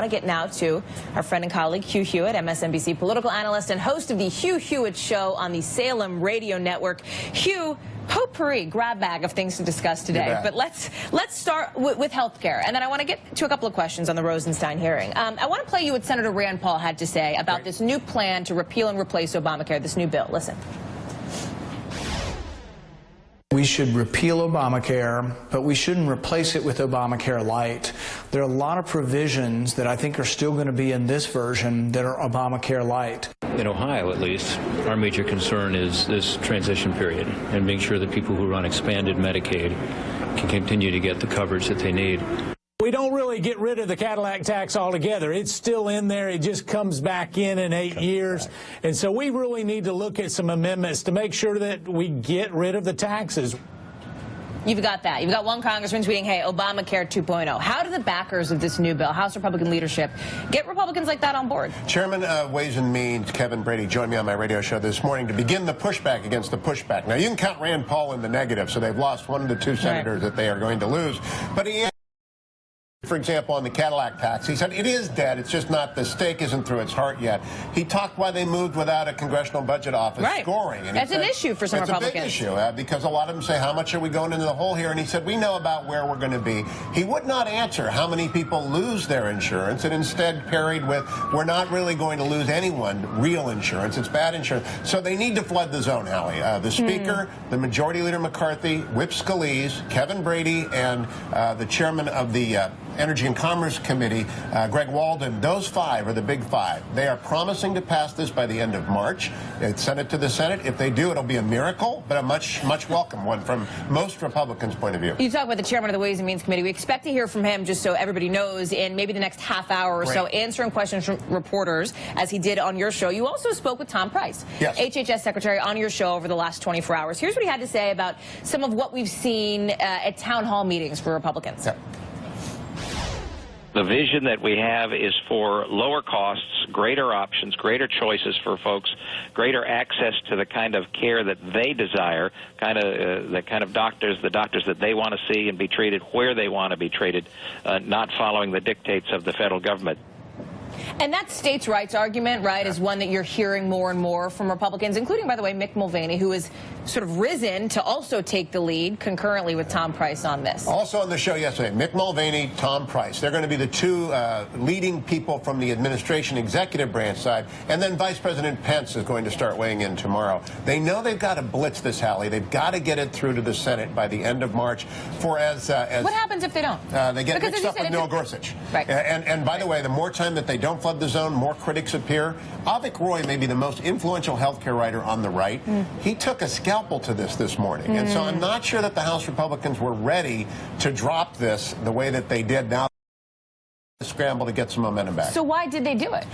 I want to get now to our friend and colleague, Hugh Hewitt, MSNBC political analyst and host of the Hugh Hewitt Show on the Salem Radio Network. Hugh, potpourri, grab bag of things to discuss today. But let's start with health care. And then I want to get to a couple of questions on the Rosenstein hearing. I want to play you what Senator Rand Paul had to say about this new plan to repeal and replace Obamacare, this new bill. Listen. We should repeal Obamacare, but we shouldn't replace it with Obamacare Light. There are a lot of provisions that I think are still going to be in this version that are Obamacare Light. In Ohio, at least, our major concern is this transition period and making sure that people who run expanded Medicaid can continue to get the coverage that they need. We don't really get rid of the Cadillac tax altogether. It's still in there. It just comes back in 8 years. And so we really need to look at some amendments to make sure that we get rid of the taxes. You've got that. You've got one congressman tweeting, hey, Obamacare 2.0. How do the backers of this new bill, House Republican leadership, get Republicans like that on board? Chairman of Ways and Means, Kevin Brady, joined me on my radio show this morning to begin the pushback against the pushback. Now, you can count Rand Paul in the negative, so they've lost one of the two senators that they are going to lose. But he, for example, on the Cadillac tax, he said it is dead. It's just not, the stake isn't through its heart yet. He talked why they moved without a Congressional Budget Office scoring. And that's an issue for some Republicans. It's a big issue because a lot of them say, how much are we going into the hole here? And he said, we know about where we're going to be. He would not answer how many people lose their insurance and instead parried with, we're not really going to lose anyone real insurance. It's bad insurance. So they need to flood the zone, Hallie. The Speaker, the Majority Leader McCarthy, Whip Scalise, Kevin Brady, and the Chairman of the Energy and Commerce Committee, Greg Walden, those five are the big five. They are promising to pass this by the end of March. They send it to the Senate. If they do, it'll be a miracle, but a much welcome one from most Republicans' point of view. You talk about the chairman of the Ways and Means Committee. We expect to hear from him, just so everybody knows, in maybe the next half hour or so, answering questions from reporters, as he did on your show. You also spoke with Tom Price, HHS Secretary, on your show over the last 24 hours. Here's what he had to say about some of what we've seen at town hall meetings for Republicans. The vision that we have is for lower costs, greater options, greater choices for folks, greater access to the kind of care that they desire, the kind of doctors that they want to see and be treated where they want to be treated, not following the dictates of the federal government. And that states' rights argument, right, is one that you're hearing more and more from Republicans, including, by the way, Mick Mulvaney, who has sort of risen to also take the lead concurrently with Tom Price on this. Also on the show yesterday, Mick Mulvaney, Tom Price. They're going to be the two leading people from the administration executive branch side. And then Vice President Pence is going to start weighing in tomorrow. They know they've got to blitz this, Hallie. They've got to get it through to the Senate by the end of March. What happens if they don't? They get mixed up with Neil Gorsuch. Right. And by the way, the more time that they don't flood the zone, more critics appear. Avik Roy may be the most influential healthcare writer on the right. He took a scalpel to this morning. And so I'm not sure that the House Republicans were ready to drop this the way that they did. Now scramble to get some momentum back. So why did they do it?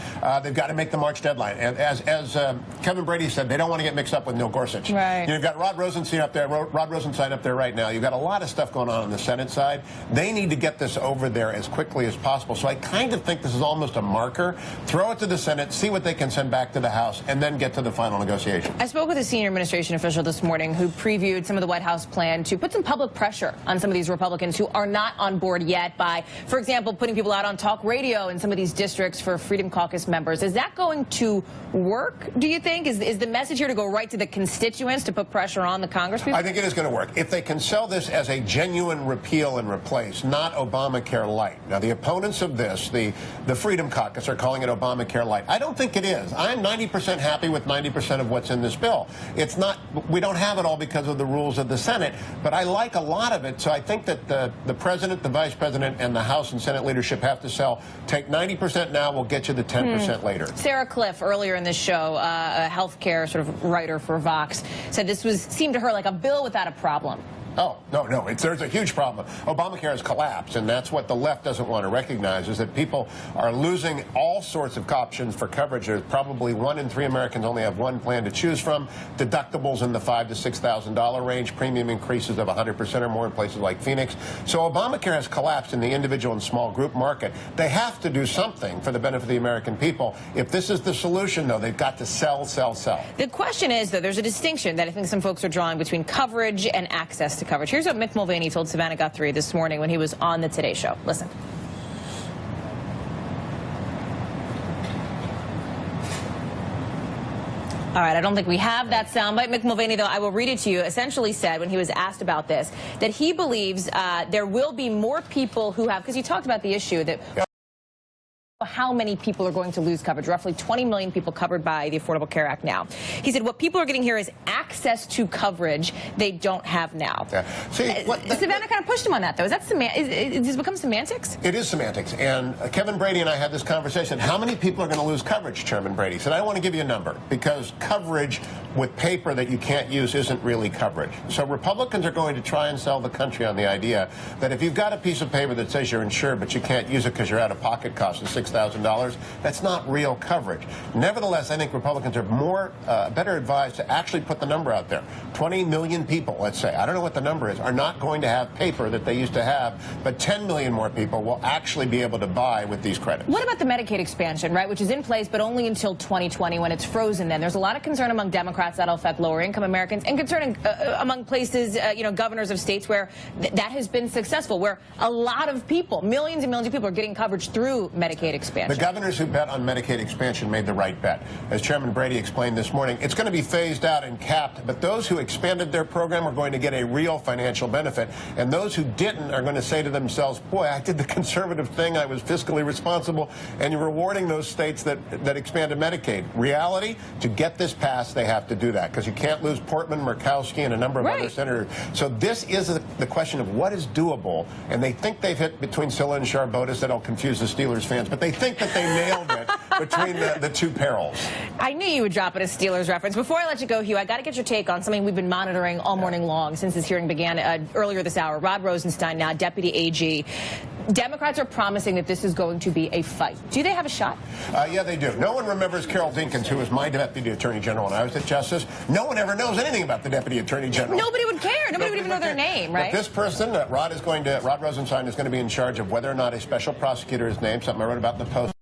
They've got to make the March deadline. And as Kevin Brady said, they don't want to get mixed up with Neil Gorsuch. Right. You've got Rod Rosenstein up there right now. You've got a lot of stuff going on the Senate side. They need to get this over there as quickly as possible. So I kind of think this is almost a marker. Throw it to the Senate, see what they can send back to the House, and then get to the final negotiation. I spoke with a senior administration official this morning who previewed some of the White House plan to put some public pressure on some of these Republicans who are not on board yet by, for example, putting people out on talk radio in some of these districts for Freedom Caucus members. Is that going to work, do you think? Is the message here to go right to the constituents to put pressure on the congresspeople? I think it is going to work. If they can sell this as a genuine repeal and replace, not Obamacare Light. Now, the opponents of this, the Freedom Caucus, are calling it Obamacare Light. I don't think it is. I'm 90% happy with 90% of what's in this bill. It's not, we don't have it all because of the rules of the Senate, but I like a lot of it. So I think that the president, the vice president, and the House and Senate leadership have to sell. Take 90% now, we'll get you the 10% later. Sarah Cliff, earlier in this show, a healthcare sort of writer for Vox, said this seemed to her like a bill without a problem. Oh, no. There's a huge problem. Obamacare has collapsed, and that's what the left doesn't want to recognize, is that people are losing all sorts of options for coverage. There's probably 1 in 3 Americans only have one plan to choose from. Deductibles in the $5,000 to $6,000 range. Premium increases of 100% or more in places like Phoenix. So Obamacare has collapsed in the individual and small group market. They have to do something for the benefit of the American people. If this is the solution, though, they've got to sell. The question is, though, there's a distinction that I think some folks are drawing between coverage and access to coverage. Here's what Mick Mulvaney told Savannah Guthrie this morning when he was on the Today Show. Listen. All right, I don't think we have that soundbite. Mick Mulvaney, though, I will read it to you, essentially said when he was asked about this that he believes there will be more people who have, because you talked about the issue that how many people are going to lose coverage, roughly 20 million people covered by the Affordable Care Act now. He said what people are getting here is access to coverage they don't have now. Yeah. See, Savannah kind of pushed him on that, though. Is that does this become semantics? It is semantics. And Kevin Brady and I had this conversation. How many people are going to lose coverage, Chairman Brady? He said, I don't want to give you a number because coverage with paper that you can't use isn't really coverage. So Republicans are going to try and sell the country on the idea that if you've got a piece of paper that says you're insured but you can't use it because your out-of-pocket cost is $6,000, that's not real coverage. Nevertheless, I think Republicans are better advised to actually put the number out there. 20 million people, let's say, I don't know what the number is, are not going to have paper that they used to have, but 10 million more people will actually be able to buy with these credits. What about the Medicaid expansion, right, which is in place but only until 2020 when it's frozen then? There's a lot of concern among Democrats that'll affect lower-income Americans and concern among places, governors of states where that has been successful, where a lot of people, millions and millions of people are getting coverage through Medicaid expansion. The governors who bet on Medicaid expansion made the right bet. As Chairman Brady explained this morning, it's going to be phased out and capped, but those who expanded their program are going to get a real financial benefit, and those who didn't are going to say to themselves, boy, I did the conservative thing, I was fiscally responsible, and you're rewarding those states that expanded Medicaid. Reality, to get this passed, they have to do that, because you can't lose Portman, Murkowski, and a number of other senators. So this is the question of what is doable, and they think they've hit between Scylla and Charbonnis. That'll confuse the Steelers fans, but they think that they nailed it between the two perils. I knew you would drop it as Steelers reference. Before I let you go, Hugh, I got to get your take on something we've been monitoring all morning long since this hearing began earlier this hour. Rod Rosenstein, now Deputy AG. Democrats are promising that this is going to be a fight. Do they have a shot? Yeah, they do. No one remembers Carol Dinkins, who was my Deputy Attorney General when I was at Justice. No one ever knows anything about the Deputy Attorney General. Nobody would care. Nobody would even know their name, right? But this person, Rod Rosenstein, is going to be in charge of whether or not a special prosecutor is named, something I wrote about in the Post.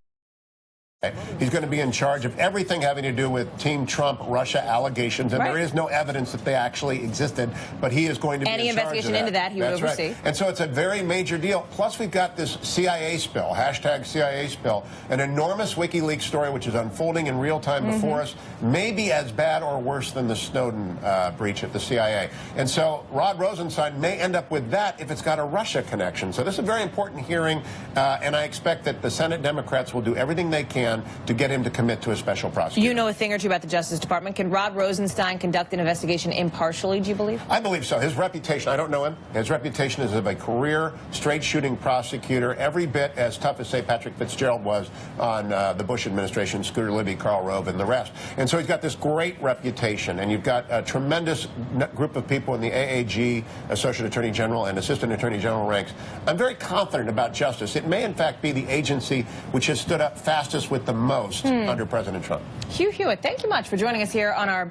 He's going to be in charge of everything having to do with Team Trump, Russia allegations, and there is no evidence that they actually existed, but he is going to be in charge of that. Any investigation into that, he would oversee. Right. And so it's a very major deal. Plus, we've got this CIA spill, hashtag CIA spill, an enormous Wikileaks story which is unfolding in real time before us, maybe as bad or worse than the Snowden breach at the CIA. And so Rod Rosenstein may end up with that if it's got a Russia connection. So this is a very important hearing, and I expect that the Senate Democrats will do everything they can to get him to commit to a special prosecutor. You know a thing or two about the Justice Department. Can Rod Rosenstein conduct an investigation impartially, do you believe? I believe so. His reputation, I don't know him, his reputation is of a career, straight-shooting prosecutor, every bit as tough as, say, Patrick Fitzgerald was on the Bush administration, Scooter Libby, Karl Rove, and the rest. And so he's got this great reputation, and you've got a tremendous group of people in the AAG, Associate Attorney General, and Assistant Attorney General ranks. I'm very confident about justice. It may, in fact, be the agency which has stood up fastest with the most under President Trump. Hugh Hewitt, thank you much for joining us here on our